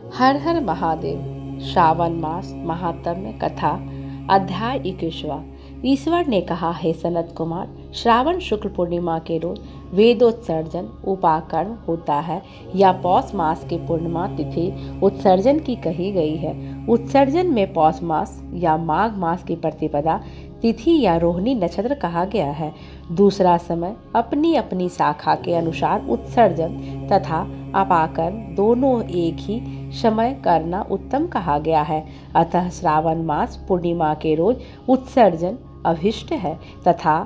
हर हर महादेव। श्रावण मास महात्म्य कथा अध्याय 21। ईश्वर ने कहा, हे सनत कुमार, श्रावण शुक्ल पूर्णिमा के रोज वेदोत्सर्जन उपाकर्म होता है या पौष मास की पूर्णिमा तिथि उत्सर्जन की कही गई है। उत्सर्जन में पौष मास या माघ मास की प्रतिपदा तिथि या रोहिणी नक्षत्र कहा गया है। दूसरा समय अपनी अपनी शाखा के अनुसार उत्सर्जन तथा अपाकर्म दोनों एक ही समय करना उत्तम कहा गया है। अतः श्रावण मास पूर्णिमा के रोज उत्सर्जन अभिष्ट है तथा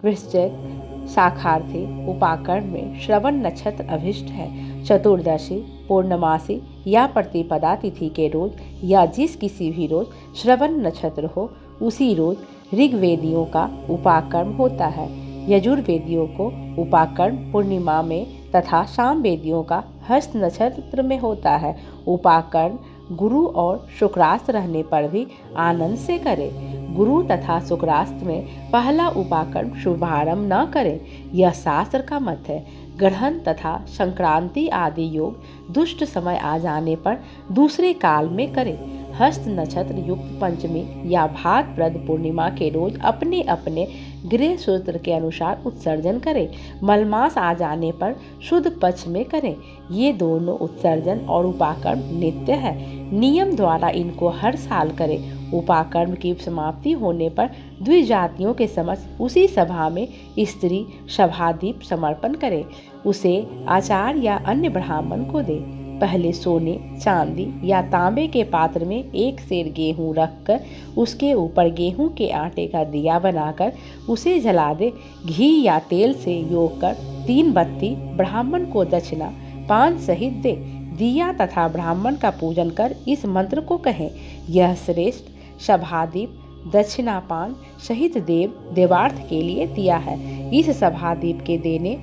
वृश्चिक शाखार्थी उपाकर्म में श्रवण नक्षत्र अभिष्ट है। चतुर्दशी पूर्णमासी या प्रतिपदा तिथि के रोज या जिस किसी भी रोज श्रवण नक्षत्र हो उसी रोज ऋग्वेदियों का उपाकर्म होता है। यजुर्वेदियों को उपाकर्म पूर्णिमा में तथा सामवेदियों का हस्त नक्षत्र में होता है। उपाकर्म गुरु और शुक्रास्त रहने पर भी आनंद से करें। गुरु तथा शुक्रास्त में पहला उपाकर्म शुभारंभ न करें, यह शास्त्र का मत है। ग्रहण तथा संक्रांति आदि योग दुष्ट समय आ जाने पर दूसरे काल में करें। हस्त नक्षत्र युक्त पंचमी या भाद्रपद पूर्णिमा के रोज अपने अपने गृह सूत्र के अनुसार उत्सर्जन करें। मलमास आ जाने पर शुद्ध पक्ष में करें। ये दोनों उत्सर्जन और उपाकर्म नित्य है। नियम द्वारा इनको हर साल करें। उपाकर्म की समाप्ति होने पर द्विजातियों के समक्ष उसी सभा में स्त्री सभादीप समर्पण करे, उसे आचार्य या अन्य ब्राह्मण को दे। पहले सोने चांदी या तांबे के पात्र में एक सेर गेहूं रखकर उसके ऊपर गेहूं के आटे का दिया बनाकर उसे जला दे। घी या तेल से योग कर 3 बत्ती ब्राह्मण को दक्षिणा पान सहित दे। दिया तथा ब्राह्मण का पूजन कर इस मंत्र को कहें, यह श्रेष्ठ सभादीप दक्षिणापान सहित देव देवार्थ के लिए दिया है। इस सभादीप के देने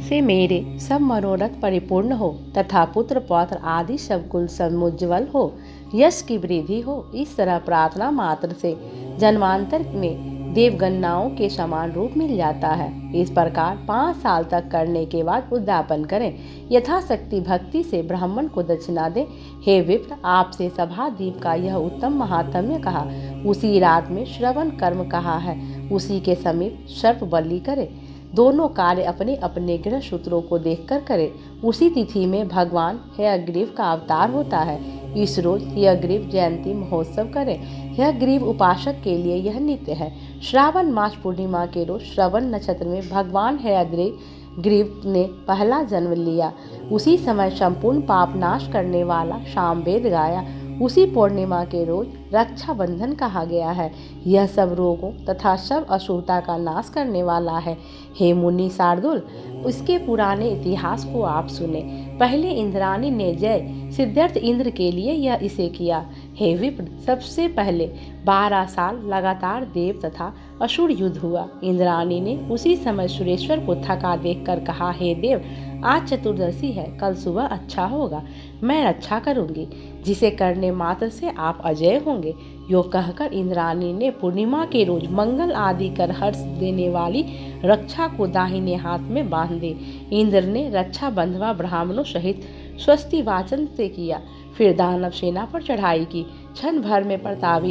से मेरे सब मनोरथ परिपूर्ण हो तथा पुत्र पौत्र आदि सब कुल समुज्ज्वल हो, यश की वृद्धि हो। इस तरह प्रार्थना मात्र से जन्मांतर में देवगन्नाओं के समान रूप मिल जाता है। इस प्रकार 5 साल तक करने के बाद उद्यापन करें। यथाशक्ति भक्ति से ब्राह्मण को दक्षिणा दें। हे विप्र, आपसे सभादीप का यह उत्तम महात्म्य कहा। उसी रात में श्रवण कर्म कहा है, उसी के समीप सर्प बलि करे। दोनों कार्य अपने अपने गृह सूत्रों को देखकर करें। उसी तिथि में भगवान हयग्रीव का अवतार होता है। इस रोज हयग्रीव जयंती महोत्सव करें। हयग्रीव उपासक के लिए यह नित्य है। श्रावण मास पूर्णिमा के रोज श्रवण नक्षत्र में भगवान हयग्रीव ने पहला जन्म लिया। उसी समय संपूर्ण पाप नाश करने वाला सामवेद गाया। उसी पूर्णिमा के रोज रक्षाबंधन कहा गया है। यह सब रोगों तथा सब अशुभता का नाश करने वाला है। हे मुनि शार्दुल, उसके पुराने इतिहास को आप सुने। पहले इंद्राणी ने जय सिद्धार्थ इंद्र के लिए यह इसे किया। हे विप्र, सबसे पहले 12 साल लगातार देव तथा असुर युद्ध हुआ। इंद्राणी ने उसी समय सुरेश्वर को थका देखकर कहा, हे देव, आज चतुर्दशी है, कल सुबह अच्छा होगा, मैं रक्षा करूंगी, जिसे करने मात्र से आप अजय होंगे। यो कहकर इंद्राणी ने पूर्णिमा के रोज मंगल आदि कर हर्ष देने वाली रक्षा को दाहिने हाथ में बांध दी। इंद्र ने रक्षा बंधवा ब्राह्मणों सहित स्वस्ति वाचन से किया। फिर दानव सेना पर चढ़ाई की। क्षण भर में प्रतापी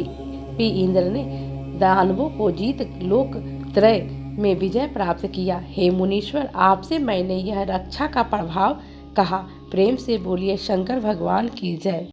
इंद्र ने दानवों को जीत लोक त्रय में विजय प्राप्त किया। हे मुनीश्वर, आपसे मैंने यह रक्षा का प्रभाव कहा। प्रेम से बोलिए शंकर भगवान की जय।